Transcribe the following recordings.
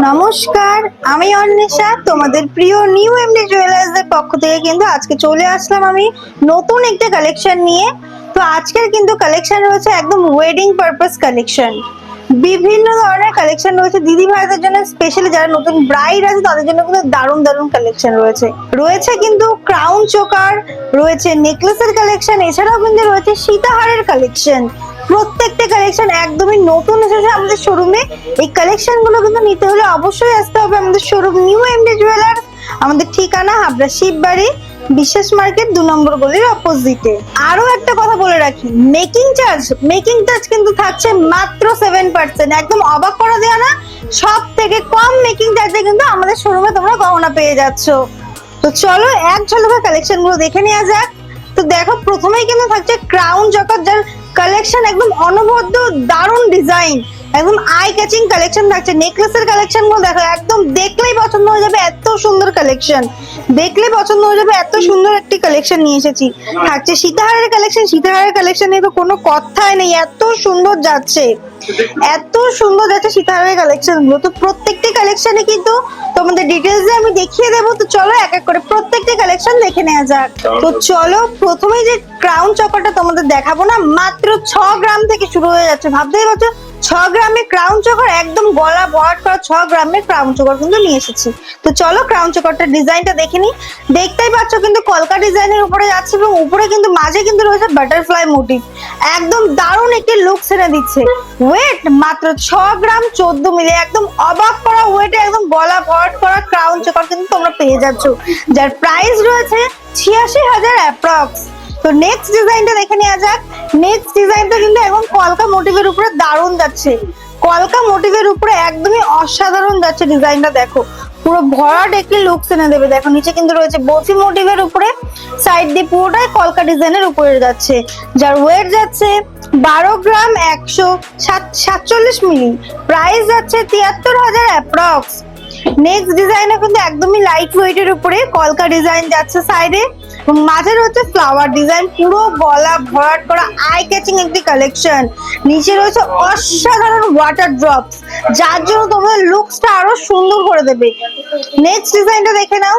নমস্কার, আমি অন্বেষা, তোমাদের প্রিয় নিউ এমডি জুয়েলার্স এর পক্ষ থেকে কিন্তু আজকে চলে আসলাম আমি নতুন একটা কালেকশন নিয়ে। তো আজকের কিন্তু কালেকশন রয়েছে একদম ওয়েডিং পারপাস কালেকশন। বিভিন্ন ধরনের কালেকশন রয়েছে দিদি ভাইদের জন্য, স্পেশালি যারা নতুন ব্রাইড আছে তাদের জন্য কিন্তু দারুণ দারুণ কালেকশন রয়েছে কিন্তু ক্রাউন চোকার রয়েছে, নেকলেসের কালেকশন, এছাড়াও কিন্তু রয়েছে সীতাহারের কালেকশন। প্রত্যেকটা কালেকশন একদমই নতুন এসেছে আমাদের শোরুমে। এই কালেকশন গুলো কিন্তু নিতে হলে অবশ্যই আসতে হবে আমাদের শোরুম নিউ এমডি জুয়েলার্স। আমাদের ঠিকানা হাবড়া শিববাড়ি, বিশ্বাস মার্কেট 2 নম্বর গলির অপোজিটে। আরো একটা কথা বলে রাখি, মেকিং চার্জ কিন্তু থাকছে মাত্র 7%। একদম অবাক করা দেয়া না, সব থেকে কম মেকিং চার্জে কিন্তু আমাদের শোরুমে তোমরা গহনা পেয়ে যাচ্ছ। তো চলো এক ঝলকে কালেকশন গুলো দেখে নেওয়া যাক। তো দেখো, প্রথমেই কিন্তু থাকছে ক্রাউন চকার, যার কালেকশন একদম অনবদ্য, দারুণ ডিজাইন, একদম আই ক্যাচিং কালেকশন থাকছে। নেকলেসের কালেকশন গুলো দেখো, একদম দেখলেই পছন্দ হয়ে যাবে, এত সুন্দর কালেকশন, দেখলেই পছন্দ হয়ে যাবে, এত সুন্দর একটি কালেকশন নিয়ে এসেছি। থাকছে সীতাহারের কালেকশন নিয়ে তো কোনো কথাই নেই, এত সুন্দর যাচ্ছে, সীতাহারের কালেকশন গুলো। তো প্রত্যেকটি কালেকশনে কিন্তু তোমাদের ডিটেলস আমি দেখিয়ে দেবো। তো চলো এক এক করে প্রত্যেকটি কালেকশন দেখে নেওয়া যাক। তো চলো, প্রথমেই যে ক্রাউন চকারটা তোমাদের দেখাবো না, মাত্র 6 গ্রাম থেকে শুরু হয়ে যাচ্ছে। ভাবতেই পারছো 6 গ্রামের ক্রাউন চকার, একদম গলা ভরাট করা 6 গ্রামের ক্রাউন চকার কিন্তু নিয়ে এসেছি। তো চলো ক্রাউন চকারটার ডিজাইনটা দেখে নি। দেখতেই পাচ্ছ কিন্তু কলকা ডিজাইনের উপরে যাচ্ছে, এবং উপরে কিন্তু মাঝে কিন্তু রয়েছে বাটারফ্লাই মোটিভ, একদম দারুণ একটি লুক এনে দিচ্ছে। ওয়েট মাত্র 6 গ্রাম 14 মিলি, একদম অবাক করা ওয়েটে একদম গলা ভরাট করা ক্রাউন চকার কিন্তু তোমরা পেয়ে যাচ্ছ, যার প্রাইস রয়েছে 86,000 অ্যাপ্রক্স। তো নেক্সট ডিজাইনটা দেখে নেওয়া যাক। নেক্সট ডিজাইনটা কিন্তু এখন কলকা মোটিভের উপরে দারুণ যাচ্ছে, কলকা মোটিভের উপরে একদমই অসাধারণ যাচ্ছে ডিজাইনটা। দেখো পুরো ভরাট একটি লুক এনে দেবে। দেখো নিচে কিন্তু রয়েছে বসি মোটিভের উপরে, সাইড দিয়ে পুরোটাই কলকা ডিজাইনের উপরে যাচ্ছে, যার ওয়েট যাচ্ছে 12 গ্রাম 147 মিলি, প্রাইস যাচ্ছে 73,000 অ্যাপ্রক্স। নেক্সট ডিজাইনে কিন্তু একদমই লাইট ওয়েটের উপরে কলকা ডিজাইন যাচ্ছে সাইডে, এবং মাঝে রয়েছে ফ্লাওয়ার ডিজাইন, পুরো গলা ভরাট করা আই ক্যাচিং একটি কালেকশন। নিচে রয়েছে অসাধারণ ওয়াটার ড্রপস, যার জন্য তোমাদের লুকসটা আরো সুন্দর করে দেবে। নেক্সট ডিজাইনটা দেখে নাও।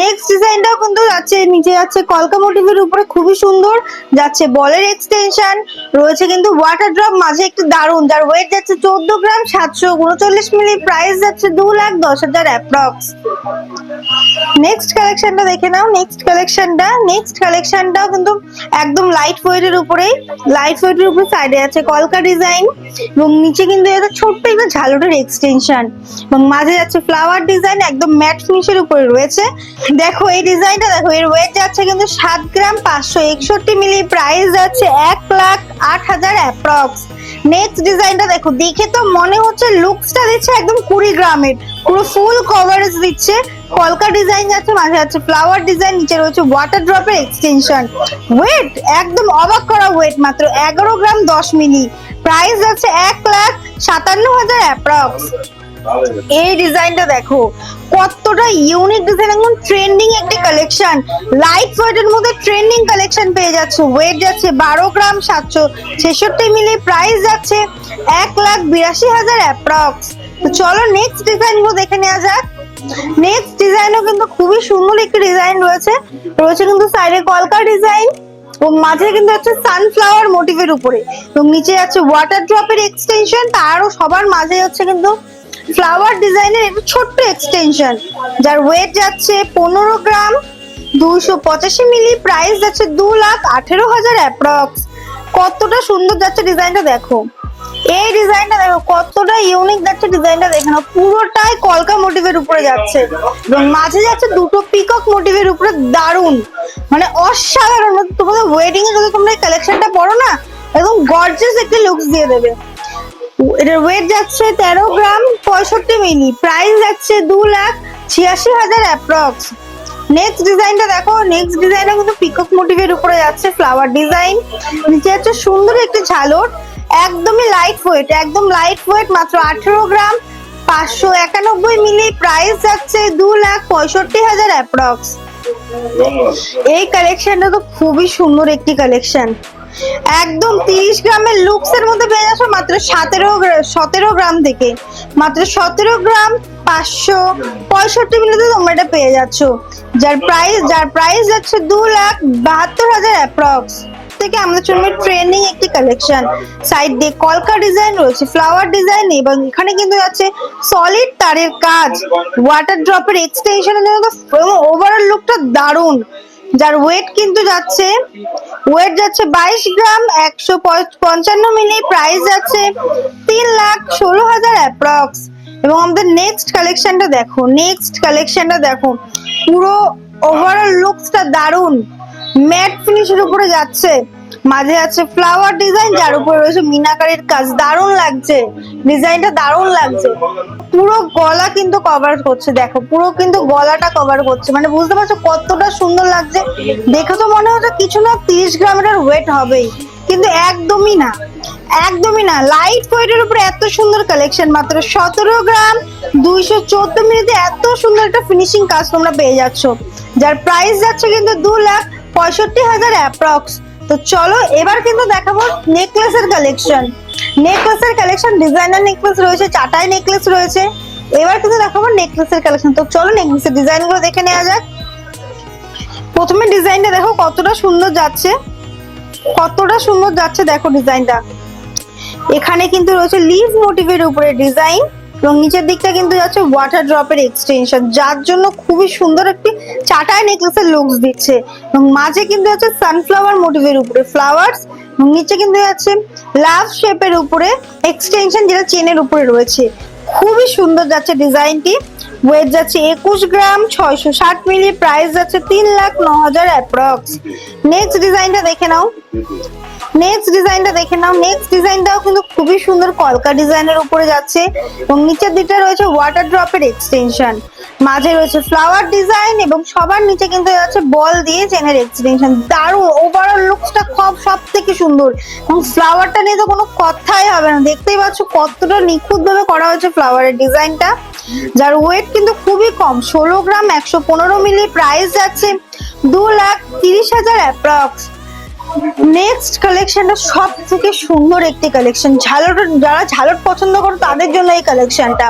নেক্সট ডিজাইনটাও কিন্তু যাচ্ছে, নিচে যাচ্ছে কলকা মোটিভের উপরে, খুবই সুন্দর যাচ্ছে বলের এক্সটেনশন, রয়েছে কিন্তু ওয়াটার ড্রপ মাঝে একটু দারুণ, যার ওয়েট যাচ্ছে 14 গ্রাম 739 মিলি, প্রাইস যাচ্ছে 2,10,000 অ্যাপ্রক্স। নেক্সট কালেকশনটা দেখে নাও। নেক্সট কালেকশনটাও কিন্তু একদম লাইট ওয়েটের উপরে সাইডে আছে কলকা ডিজাইন, এবং নিচে কিন্তু এটা ছোট্ট একটা ঝালরের এক্সটেনশন, এবং মাঝে যাচ্ছে ফ্লাওয়ার ডিজাইন, একদম ম্যাট ফিনিশের উপরে রয়েছে। দেখো এই ডিজাইনটা দেখো, এর ওয়েট যাচ্ছে কিন্তু 7 গ্রাম 561 মিলি, প্রাইস যাচ্ছে 1,08,000 অ্যাপ্রক্স। নেক্সট ডিজাইনটা দেখো, দেখে তো মনে হচ্ছে লুকসটা দিচ্ছে একদম 20 গ্রামের, পুরো ফুল কভারেজ দিচ্ছে। কলকা ডিজাইন যাচ্ছে, মাঝে যাচ্ছে ফ্লাওয়ার ডিজাইন, নিচে রয়েছে ওয়াটার ড্রপের এক্সটেনশন। ওয়েট একদম অবাক করা ওয়েট, মাত্র 11 গ্রাম 10 মিলি, প্রাইস যাচ্ছে 1,57,000 অ্যাপ্রক্স। এই ডিজাইনটা দেখো কতটা ইউনিক ডিজাইন, একদম ট্রেন্ডিং একটি কালেকশন, লাইট ওয়েটের মধ্যে ট্রেন্ডিং কালেকশন পেয়ে যাচ্ছে। ওয়েট যাচ্ছে 12 গ্রাম 766 মিলি, প্রাইস যাচ্ছে 1,82,000 অ্যাপ্রক্স। তো চলো নেক্সট ডিজাইন গুলো দেখে নেওয়া যাক। নেক্সট ডিজাইনও কিন্তু খুবই সুন্দর একটি ডিজাইন রয়েছে কিন্তু সাইডে কলকা ডিজাইন, এবং মাঝে কিন্তু হচ্ছে সানফ্লাওয়ার মোটিভের উপরে, এবং নিচে আছে ওয়াটার ড্রপের এক্সটেনশন, তারও সবার মাঝে হচ্ছে কিন্তু ফ্লাওয়ার ডিজাইনের একটা ছোট্ট এক্সটেনশন, যার ওয়েট যাচ্ছে 15 গ্রাম 285 মিলি, প্রাইস যাচ্ছে 2,18,000 অ্যাপ্রক্স। কতটা সুন্দর যাচ্ছে ডিজাইনটা দেখো। এই ডিজাইনটা দেখো কতটা ইউনিক যাচ্ছে, ডিজাইনটা দেখে নাও, পুরোটাই কলকা মোটিভের উপরে যাচ্ছে, এবং মাঝে যাচ্ছে দুটো পিকক মোটিভের উপরে, দারুণ মানে অসাধারণ। তোমাদের ওয়েডিং এ যদি তোমরা এই কালেকশনটা পরো না, একদম গর্জিয়াস একটা লুকস দিয়ে দেবে। এটার ওয়েট যাচ্ছে 13 গ্রাম 65 মিলি, প্রাইস যাচ্ছে 2,86,000 অ্যাপ্রক্স। নেক্সট ডিজাইনটা দেখো। নেক্সট ডিজাইনটা কিন্তু পিকক মোটিভের উপরে যাচ্ছে, ফ্লাওয়ার ডিজাইন, নিচে হচ্ছে সুন্দর একটি ঝালর, একদমই লাইট ওয়েট, মাত্র 18 গ্রাম 591 মিলি, প্রাইস যাচ্ছে 2,65,000 অ্যাপ্রক্স। এই কালেকশনটা তো খুবই সুন্দর একটি কালেকশন, একদম 30 গ্রামের লুকস এর মধ্যে পেয়ে যাচ্ছ মাত্র 17 গ্রাম থেকে, মাত্র 17 গ্রাম 565 মিলিতে তোমরা এটা পেয়ে যাচ্ছ, যার প্রাইস যাচ্ছে 2,72,000 অ্যাপ্রক্স। থেকে আমাদের জন্য ট্রেন্ডিং একটি কালেকশন, সাইড দিয়ে কলকা ডিজাইন রয়েছে, ফ্লাওয়ার ডিজাইন, এবং এখানে কিন্তু যাচ্ছে সলিড তারের কাজ, ওয়াটার ড্রপের এক্সটেনশনের জন্য ওভারঅল লুকটা দারুণ। যার ওয়েট কিন্তু যাচ্ছে 22 গ্রাম 155 মিলি, প্রাইস যাচ্ছে 3,16,000 অ্যাপ্রক্স। এবং আমাদের নেক্সট কালেকশনটা দেখো, পুরো ওভারঅল লুকসটা দারুণ, ম্যাট ফিনিশের উপরে যাচ্ছে, মাঝে আছে ফ্লাওয়ার ডিজাইন, যার উপরে রয়েছে মিনাকারির কাজ, দারুণ লাগছে ডিজাইনটা, দারুণ লাগছে। পুরো গলা কিন্তু কভার করছে, দেখো পুরো কিন্তু গলাটা কভার করছে, মানে বুঝতে পারছো কতটা সুন্দর লাগছে। দেখে তো মনে হচ্ছে কিছু না 30 গ্রামের ওয়েট হবেই, কিন্তু একদমই না, লাইট ওয়েটের উপরে এত সুন্দর কালেকশন, মাত্র 17 গ্রাম 214 মিনিটে এত সুন্দর একটা ফিনিশিং কাজ তোমরা পেয়ে যাচ্ছ, যার প্রাইস যাচ্ছে কিন্তু 2,65,000 অ্যাপ্রক্স। তো চলো এবার কিন্তু দেখাবো নেকলেসের কালেকশন, ডিজাইনার নেকলেস রয়েছে, চাটাই নেকলেস রয়েছে, এবার কিন্তু দেখাবো নেকলেসের কালেকশন। তো চলো নেকলেসের ডিজাইন গুলো দেখে নেওয়া যাক। প্রথমে ডিজাইনটা দেখো কতটা সুন্দর যাচ্ছে, দেখো ডিজাইনটা, এখানে কিন্তু রয়েছে লিভ মোটিভের উপরে ডিজাইন, এবং নিচের দিকটা কিন্তু যাচ্ছে ওয়াটার ড্রপের এক্সটেনশন, যার জন্য খুবই সুন্দর একটি চাটাই নেকলেসের লুকস দিচ্ছে। এবং মাঝে কিন্তু আছে সানফ্লাওয়ার মোটিভের উপরে ফ্লাওয়ার্স, এবং নিচে কিন্তু যাচ্ছে লাভ শেপের উপরে এক্সটেনশন, যেটা চেনের উপরে রয়েছে, খুবই সুন্দর যাচ্ছে ডিজাইনটি। ওয়েট যাচ্ছে 21 গ্রাম 660 মিলি, প্রাইস যাচ্ছে 3,09,000 অ্যাপ্রক্স। নেক্সট ডিজাইনটা দেখে নাও, নেক্সট ডিজাইনটাও কিন্তু খুবই সুন্দর কলকা ডিজাইনের উপরে যাচ্ছে, এবং নিচের দিকটা রয়েছে ওয়াটার ড্রপের এক্সটেনশন, মাঝে রয়েছে ফ্লাওয়ার ডিজাইন, এবং সবার নিচে কিন্তু যাচ্ছে বল দিয়ে চেনের এক্সটেনশন, দারুণ ওভারঅল লুকসটা সব থেকে সুন্দর। এবং ফ্লাওয়ারটা নিয়ে তো কোনো কথাই হবে না, দেখতেই পাচ্ছ কতটা নিখুঁত ভাবে করা হয়েছে ফ্লাওয়ারের ডিজাইনটা, যার ওয়েট কিন্তু খুবই কম, 16 গ্রাম 115 মিলি, প্রাইস যাচ্ছে 2,30,000 অ্যাপ্রক্স। নেক্সট কালেকশনটা সব থেকে সুন্দর একটি কালেকশন, যারা ঝালট পছন্দ করো তাদের জন্য এই কালেকশনটা।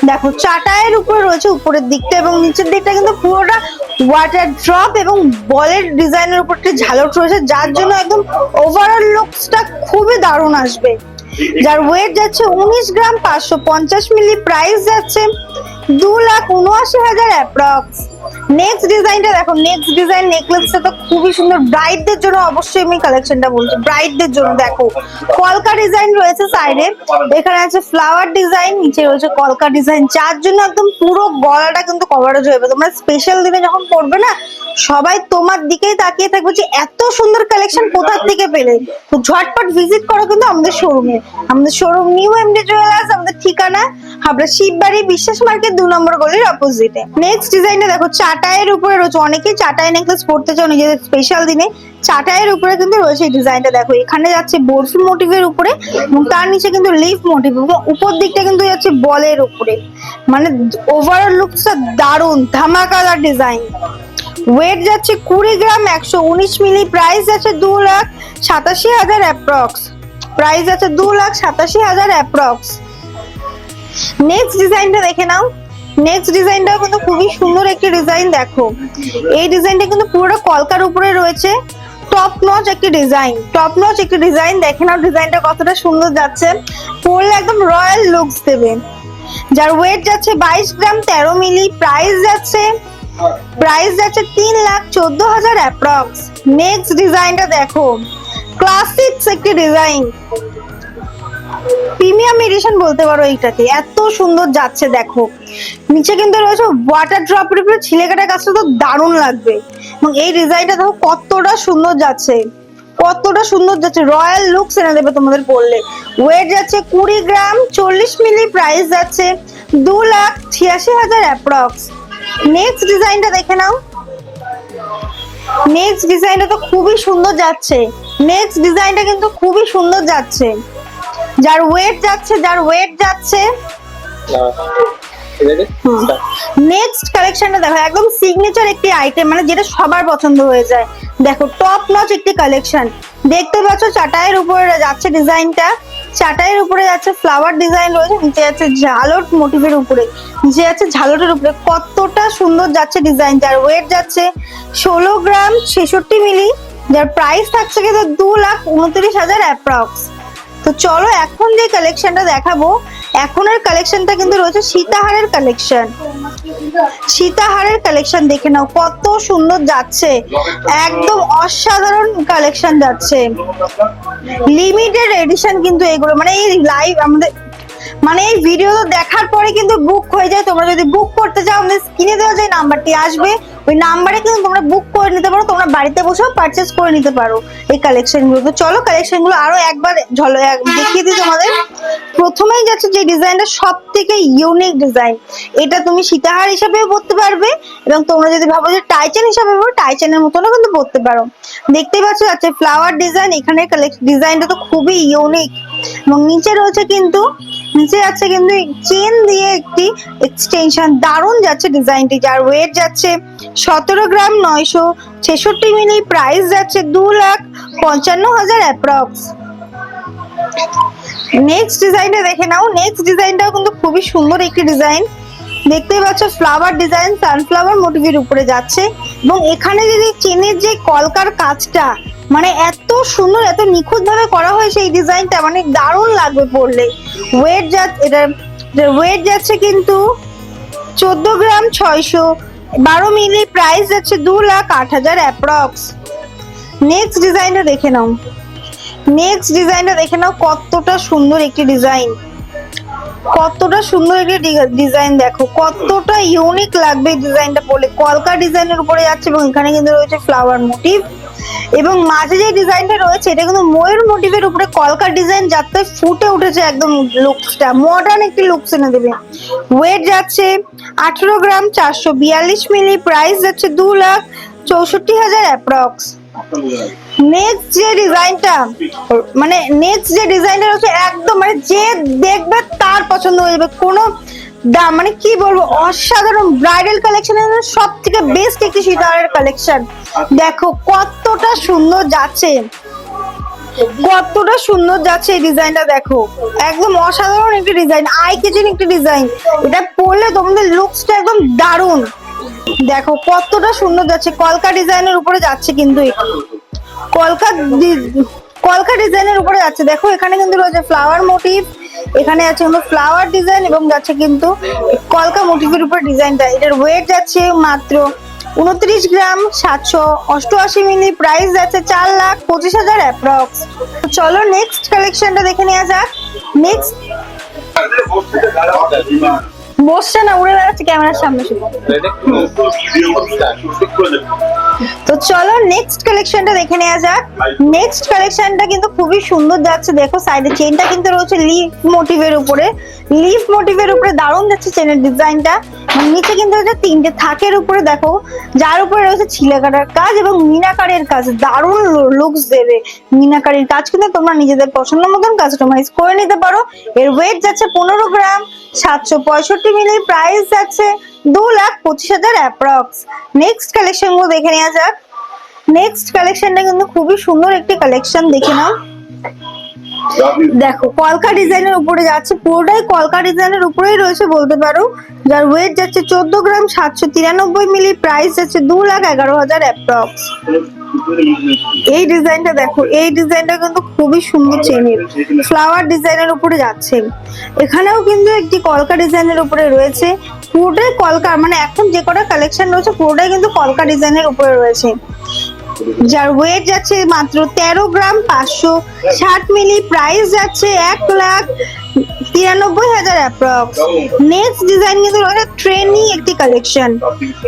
দেখো চাটাইয়ের উপরে রয়েছে উপরের দিকটা, এবং নিচের দিকটা কিন্তু পুরোটা ওয়াটার ড্রপ এবং বলের ডিজাইনের উপর ঝালট রয়েছে, যার জন্য একদম ওভারঅল লুকসটা খুবই দারুণ আসবে। যার ওয়েট যাচ্ছে 19 গ্রাম 550 মিলি, প্রাইস যাচ্ছে 2,79,000 অ্যাপ্রক্স। নেক্সট ডিজাইনটা দেখো, নেক্সট ডিজাইন নেকলেসটা তো খুবই সুন্দর, ব্রাইডদের জন্য অবশ্যই আমি কালেকশনটা বলছি, ব্রাইডদের জন্য। দেখো কলকা ডিজাইন রয়েছে সাইডে, এখানে আছে ফ্লাওয়ার ডিজাইন, নিচে রয়েছে কলকা ডিজাইন, যার জন্য একদম পুরো গলাটা কিন্তু কভারেজ হয়ে যাবে। তোমরা স্পেশাল দিনে যখন পড়বে না, সবাই তোমার দিকেই তাকিয়ে থাকবে যে এত সুন্দর কালেকশন কোথা থেকে পেলে। তো ঝটপট ভিজিট করো কিন্তু আমাদের শোরুমে, আমাদের শোরুম নিউ এমডি জুয়েলার্স, আমাদের ঠিকানা হাবড়া শিববাড়ি বিশ্বাস মার্কেট 2 নম্বর গলির অপোজিটে। নেক্সট ডিজাইনটা দেখো চাটাইয়ের উপরে রয়েছে, অনেকেই চাটাই নেকলেস পড়তে চাও নিজেদের স্পেশাল দিনে, চাটাইয়ের উপরে কিন্তু রয়েছে এই ডিজাইনটা। দেখো এখানে যাচ্ছে বরফি মোটিভের উপরে, এবং তার নিচে কিন্তু লিফ মোটিভ, এবং উপর দিকটা কিন্তু যাচ্ছে বলের উপরে, মানে ওভারঅল লুকসটা দারুণ ধামাকাদার ডিজাইন। ওয়েট যাচ্ছে 20 গ্রাম 119 মিলি, প্রাইস যাচ্ছে 2,87,000 অ্যাপ্রক্স, প্রাইস যাচ্ছে 2,87,000 অ্যাপ্রক্স। নেক্সট ডিজাইনটা দেখে নাও, নেক্সট ডিজাইনটাও কিন্তু খুবই সুন্দর একটি ডিজাইন। দেখো এই ডিজাইনটা কিন্তু পুরোটা কলকার উপরে রয়েছে, টপ নচ একটি ডিজাইন, দেখে নাও ডিজাইনটা কতটা সুন্দর যাচ্ছে, পরলে একদম রয়্যাল লুকস দেবে। যার ওয়েট যাচ্ছে 22 গ্রাম 13 মিলি, প্রাইস যাচ্ছে 3,14,000 অ্যাপ্রক্স। নেক্সট ডিজাইনটা দেখো, ক্লাসিক্স একটি ডিজাইন, প্রিমিয়াম এডিশন বলতে পারো এইটাকে, এত সুন্দর যাচ্ছে। দেখো নিচে কিন্তু রয়েছে ওয়াটার ড্রপের উপরে ছিলে কাটা কাজটা তো দারুণ লাগবে, এবং এই ডিজাইনটা দেখো কতটা সুন্দর যাচ্ছে, রয়্যাল লুকস এনে দেবে তোমাদের পরলে। ওয়েট যাচ্ছে 20 গ্রাম 40 মিলি, প্রাইস যাচ্ছে 2,86,000 অ্যাপ্রক্স। নেক্সট ডিজাইনটা দেখে নাও, নেক্সট ডিজাইনটা তো খুবই সুন্দর যাচ্ছে, যার ওয়েট যাচ্ছে নেক্সট কালেকশনটা দেখো, একদম সিগনেচার একটি আইটেম, মানে যেটা সবার পছন্দ হয়ে যায়। দেখো টপ নচ একটি কালেকশন, দেখতে পাচ্ছ চাটাইয়ের উপরে যাচ্ছে ডিজাইনটা, চাটাইয়ের উপরে যাচ্ছে ফ্লাওয়ার ডিজাইন রয়েছে, নিচে যাচ্ছে ঝালট মোটিভের উপরে, নিচে যাচ্ছে ঝালটের উপরে। কতটা সুন্দর যাচ্ছে ডিজাইন, যার ওয়েট যাচ্ছে 16 গ্রাম 66 মিলি, যার প্রাইস থাকছে কিন্তু 2,29,000 অ্যাপ্রক্স। তো চলো এখন যে কালেকশনটা দেখাবো, এখনের কালেকশনটা কিন্তু রয়েছে সীতাহারের কালেকশন। সীতাহারের কালেকশন দেখে নাও কত সুন্দর যাচ্ছে, একদম অসাধারণ কালেকশন যাচ্ছে, লিমিটেড এডিশন কিন্তু এগুলো। মানে এই লাইভ আমাদের মানে এই ভিডিও দেখার পরে কিন্তু বুক হয়ে যায়। তোমরা যদি বুক করতে চাও আমাদের স্ক্রিনে দেওয়া যে নাম্বারটি আসবে, ওই নাম্বারে কিন্তু তোমরা বুক করে নিতে পারো, তোমরা বাড়িতে বসেও পারচেস করে নিতে পারো এই কালেকশন গুলো। তো চলো কালেকশন গুলো আরো একবার দেখিয়ে দিই তোমাদের। প্রথমেই যাচ্ছে যে ডিজাইনটা সব থেকে ইউনিক ডিজাইন, এটা তুমি সীতাহার হিসাবেও পরতে পারবে, এবং তোমরা যদি ভাবো যে টাইচেন হিসাবে টাইচেনের মতনও কিন্তু পরতে পারো। দেখতেই পাচ্ছ যাচ্ছে ফ্লাওয়ার ডিজাইন, এখানে ডিজাইনটা তো খুবই ইউনিক। এবং নিচে রয়েছে কিন্তু নিচে যাচ্ছে কিন্তু চেন দিয়ে একটি এক্সটেনশন, দারুণ যাচ্ছে ডিজাইনটি, যার ওয়েট যাচ্ছে 17 গ্রাম 966 মিলি, প্রাইস যাচ্ছে 2,55,000 অ্যাপ্রক্স। নেক্সট ডিজাইনটা দেখে নাও, নেক্সট ডিজাইনটাও কিন্তু খুবই সুন্দর একটি ডিজাইন। দেখতেই পাচ্ছ ফ্লাওয়ার ডিজাইন সানফ্লাওয়ার মোটিভের উপরে যাচ্ছে, এবং এখানে যদি চেনের যে কলকার কাজটা মানে এত সুন্দর এত নিখুঁত ভাবে করা হয়েছে এই ডিজাইনটা, মানে দারুণ লাগবে পরলে। ওয়েট ওয়েট যাচ্ছে কিন্তু 14 গ্রাম 612 মিলি, প্রাইস যাচ্ছে 2,08,000 অ্যাপ্রক্স। নেক্সট ডিজাইনটা দেখে নাও, নেক্সট ডিজাইনটা দেখে নাও কতটা সুন্দর একটি ডিজাইন, কতটা সুন্দর একটি ডিজাইন, দেখো কতটা ইউনিক লাগবে ডিজাইনটা পরলে। কলকা ডিজাইনের উপরে যাচ্ছে, এবং এখানে কিন্তু রয়েছে ফ্লাওয়ার মোটিভ, এবং মাঝে যে ডিজাইনটা রয়েছে এটা কিন্তু ময়ূর মোটিভের উপরে কলকা ডিজাইন, যাতে ফুটে উঠেছে একদম লুকসটা, মডার্ন একটি লুকস এনে দেবে। ওয়েট যাচ্ছে 18 গ্রাম 442 মিলি, প্রাইস যাচ্ছে 2,64,000 অ্যাপ্রক্স। নেক্সট যে ডিজাইনটা রয়েছে একদম মানে যে দেখবে তার পছন্দ হয়ে যাবে, কোনো মানে কি বলবো, অসাধারণ ব্রাইডাল কালেকশনের সব থেকে বেস্ট একটি সীতাহারের কালেকশন। দেখো কতটা সুন্দর যাচ্ছে, কতটা সুন্দর যাচ্ছে এই ডিজাইনটা, দেখো একদম অসাধারণ একটি ডিজাইন, আই ক্যাচিং একটি ডিজাইন। এটা পরলে তোমাদের লুকসটা একদম দারুণ, দেখো কতটা সুন্দর যাচ্ছে। কলকা ডিজাইনের উপরে যাচ্ছে কিন্তু কলকা ডিজাইনের উপরে যাচ্ছে, দেখো এখানে কিন্তু রয়েছে ফ্লাওয়ার মোটিভ, এখানে আছে কিন্তু ফ্লাওয়ার ডিজাইন, এবং যাচ্ছে কিন্তু কলকা মোটিভের উপর ডিজাইনটা। এটার ওয়েট যাচ্ছে মাত্র 29 গ্রাম 788 মিলি, প্রাইস যাচ্ছে 4,25,000 অ্যাপ্রক্স। চলো নেক্সট কালেকশনটা দেখে নেওয়া যাক। নেক্সট বসছে না, উড়ে বেড়াচ্ছে ক্যামেরার সামনে শুধু। তো চলো নেক্সট কালেকশনটা দেখে নেওয়া যাক। নেক্সট কালেকশনটা কিন্তু খুবই সুন্দর যাচ্ছে, দেখো সাইডে চেনটা কিন্তু রয়েছে লিফ মোটিভের উপরে, লিফ মোটিভের উপরে দারুণ যাচ্ছে চেনের ডিজাইনটা। নিচে কিন্তু রয়েছে 3টে থাকের উপরে, দেখো যার উপরে রয়েছে ছিলে কাটার কাজ এবং মিনাকারের কাজ, দারুণ লুকস দেবে। মিনাকারির কাজ কিন্তু তোমরা নিজেদের পছন্দ মতন কাস্টমাইজ করে নিতে পারো। এর ওয়েট যাচ্ছে 15 গ্রাম 765 মিলি, প্রাইস যাচ্ছে 2,25,000 অ্যাপ্রক্স। নেক্সট কালেকশন গুলো দেখে নেওয়া যাক। নেক্সট কালেকশনটা কিন্তু খুবই সুন্দর একটি কালেকশন, দেখে নাও। দেখো কলকা ডিজাইনের উপরে যাচ্ছে, পুরোটাই কলকা ডিজাইনের উপরেই রয়েছে বলতে পারো, যার ওয়েট যাচ্ছে 14 গ্রাম 793 মিলি, প্রাইস যাচ্ছে 2,11,000 অ্যাপ্রক্স। এই ডিজাইনটা দেখো, এই ডিজাইনটা কিন্তু খুবই সুন্দর চেনের ফ্লাওয়ার ডিজাইনের উপরে যাচ্ছে, এখানেও কিন্তু একটি কলকা ডিজাইনের উপরে রয়েছে, পুরোটাই কলকা, মানে এখন যে কটা কালেকশন রয়েছে পুরোটাই কিন্তু কলকা ডিজাইনের উপরে রয়েছে, যার ওয়েট যাচ্ছে মাত্র 13 গ্রাম 560 মিলি, প্রাইস যাচ্ছে 1,93,000 অ্যাপ্রক্স। নেক্সট ডিজাইন কিন্তু রয়েছে ট্রেন্ডিং একটি কালেকশন,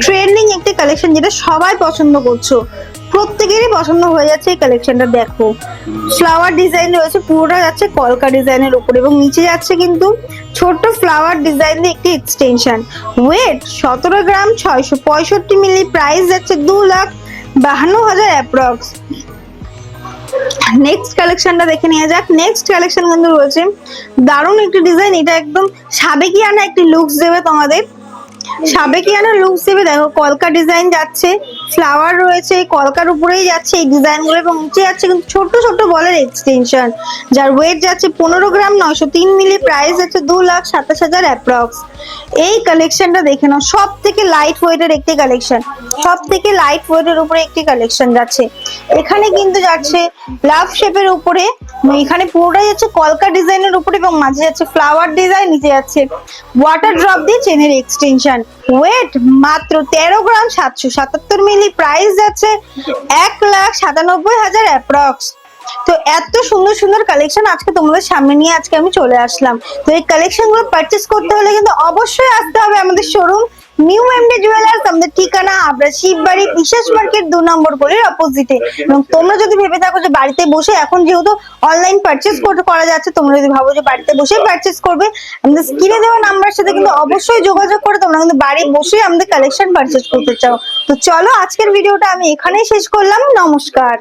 ট্রেন্ডিং একটি কালেকশন যেটা সবাই পছন্দ করছো, প্রত্যেকেরই পছন্দ হয়ে যাচ্ছে এই কালেকশনটা। দেখো ফ্লাওয়ার ডিজাইন রয়েছে, পুরোটা যাচ্ছে কলকা ডিজাইনের উপর, এবং নিচে যাচ্ছে কিন্তু ছোট্ট ফ্লাওয়ার ডিজাইন দিয়ে একটি এক্সটেনশন। ওয়েট 17 গ্রাম 665 মিলি, প্রাইস যাচ্ছে 2,52,000 অ্যাপ্রক্স। নেক্সট কালেকশনটা দেখে নেওয়া যাক। নেক্সট কালেকশন কিন্তু রয়েছে দারুণ একটি ডিজাইন, এটা একদম সাবেকিয়ানা একটি লুকস দেবে তোমাদের। সাবেকিয়ানা লুক হিসেবে দেখো কলকা ডিজাইন যাচ্ছে, ফ্লাওয়ার রয়েছে, কলকার উপরেই যাচ্ছে এই ডিজাইন গুলো এবং নিচে যাচ্ছে কিন্তু ছোট ছোট বলের এক্সটেনশন, যার ওয়েট যাচ্ছে 15 গ্রাম, 903 মিলি, প্রাইস যাচ্ছে 2,27,000 অ্যাপ্রক্স। এই কালেকশনটা দেখে নাও, সব থেকে লাইট ওয়েটের একটি কালেকশন, সব থেকে লাইট ওয়েটের উপরে একটি কালেকশন যাচ্ছে। এখানে কিন্তু যাচ্ছে লাভ শেপের উপরে, এখানে পুরোটাই যাচ্ছে কলকা ডিজাইনের উপরে এবং মাঝে যাচ্ছে ফ্লাওয়ার ডিজাইন, নিচে যাচ্ছে ওয়াটার ড্রপ দিয়ে চেনের এক্সটেনশন। ওয়েট মাত্র 13 গ্রাম, 777 মিলি, প্রাইস যাচ্ছে 1,97,000 অ্যাপ্রক্স। তো এত সুন্দর সুন্দর কালেকশন আজকে তোমাদের সামনে নিয়ে আজকে আমি চলে আসলাম। তো এই কালেকশন গুলো পারচেস করতে হলে কিন্তু অবশ্যই আসতে হবে আমাদের শোরুম নিউ এমডি জুয়েলার্স। আমাদের ঠিকানা আমরা শিববাড়ি বিশেষ মার্কেট 2 নম্বর গলির অপোজিটে। এবং তোমরা যদি ভেবে থাকো যে বাড়িতে বসে, এখন যেহেতু অনলাইন পারচেস করা যাচ্ছে, তোমরা যদি ভাবো যে বাড়িতে বসে পারচেস করবে, আমাদের স্ক্রিনে দেওয়া নাম্বারের সাথে কিন্তু অবশ্যই যোগাযোগ করে তোমরা কিন্তু বাড়ি বসে আমাদের কালেকশন পারচেস করতে চাও। তো চলো আজকের ভিডিওটা আমি এখানেই শেষ করলাম, নমস্কার।